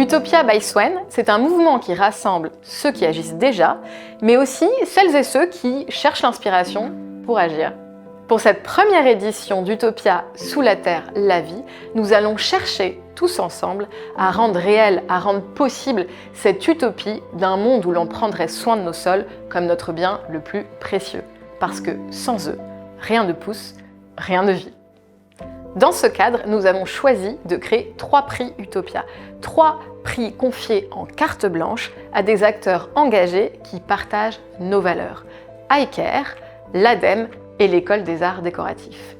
Utopia by Swen, c'est un mouvement qui rassemble ceux qui agissent déjà, mais aussi celles et ceux qui cherchent l'inspiration pour agir. Pour cette première édition d'Utopia sous la terre, la vie, nous allons chercher tous ensemble à rendre réel, à rendre possible cette utopie d'un monde où l'on prendrait soin de nos sols comme notre bien le plus précieux. Parce que sans eux, rien ne pousse, rien ne vit. Dans ce cadre, nous avons choisi de créer 3 prix Utopia. 3 prix confiés en carte blanche à des acteurs engagés qui partagent nos valeurs. iCare, l'ADEME et l'École des Arts Décoratifs.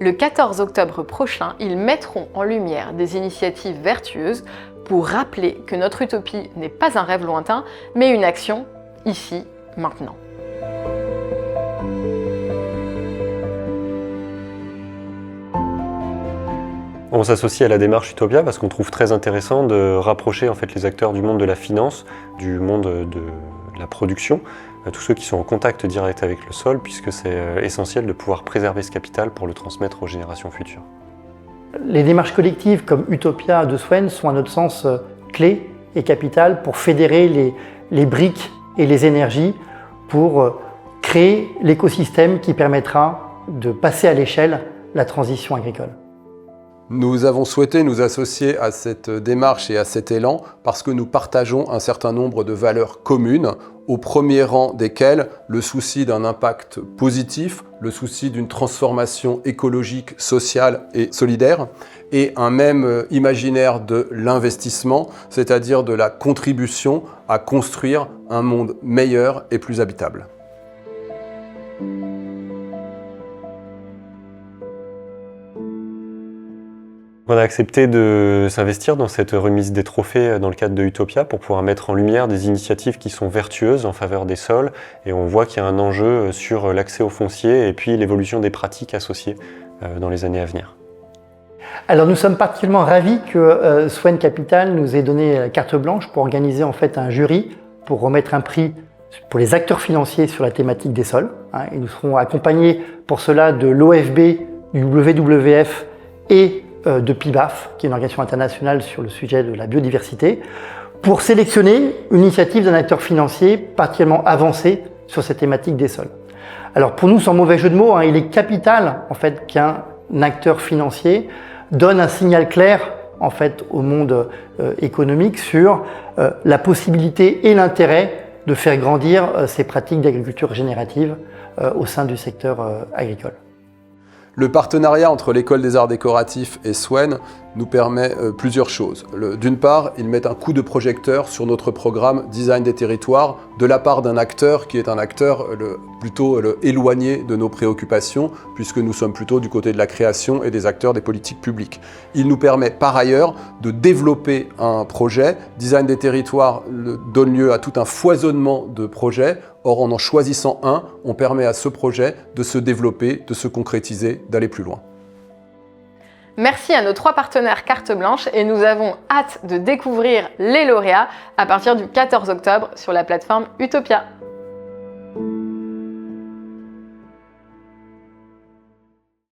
Le 14 octobre prochain, ils mettront en lumière des initiatives vertueuses pour rappeler que notre utopie n'est pas un rêve lointain, mais une action ici, maintenant. On s'associe à la démarche Utopia parce qu'on trouve très intéressant de rapprocher en fait les acteurs du monde de la finance, du monde de la production, tous ceux qui sont en contact direct avec le sol, puisque c'est essentiel de pouvoir préserver ce capital pour le transmettre aux générations futures. Les démarches collectives comme Utopia de Swen sont à notre sens clés et capitales pour fédérer les briques et les énergies pour créer l'écosystème qui permettra de passer à l'échelle la transition agricole. Nous avons souhaité nous associer à cette démarche et à cet élan parce que nous partageons un certain nombre de valeurs communes, au premier rang desquelles le souci d'un impact positif, le souci d'une transformation écologique, sociale et solidaire, et un même imaginaire de l'investissement, c'est-à-dire de la contribution à construire un monde meilleur et plus habitable. On a accepté de s'investir dans cette remise des trophées dans le cadre de Utopia pour pouvoir mettre en lumière des initiatives qui sont vertueuses en faveur des sols, et on voit qu'il y a un enjeu sur l'accès au foncier et puis l'évolution des pratiques associées dans les années à venir. Alors nous sommes particulièrement ravis que Swen Capital nous ait donné la carte blanche pour organiser en fait un jury pour remettre un prix pour les acteurs financiers sur la thématique des sols. Et nous serons accompagnés pour cela de l'OFB, du WWF et de PIBAF, qui est une organisation internationale sur le sujet de la biodiversité, pour sélectionner une initiative d'un acteur financier particulièrement avancé sur cette thématique des sols. Alors pour nous, sans mauvais jeu de mots, il est capital en fait qu'un acteur financier donne un signal clair en fait au monde économique sur la possibilité et l'intérêt de faire grandir ces pratiques d'agriculture régénérative au sein du secteur agricole. Le partenariat entre l'École des Arts Décoratifs et Swen nous permet plusieurs choses. D'une part, ils mettent un coup de projecteur sur notre programme Design des territoires de la part d'un acteur qui est un acteur plutôt éloigné de nos préoccupations, puisque nous sommes plutôt du côté de la création et des acteurs des politiques publiques. Il nous permet par ailleurs de développer un projet. Design des territoires donne lieu à tout un foisonnement de projets. Or, en choisissant un, on permet à ce projet de se développer, de se concrétiser, d'aller plus loin. Merci à nos 3 partenaires carte blanche et nous avons hâte de découvrir les lauréats à partir du 14 octobre sur la plateforme Utopia.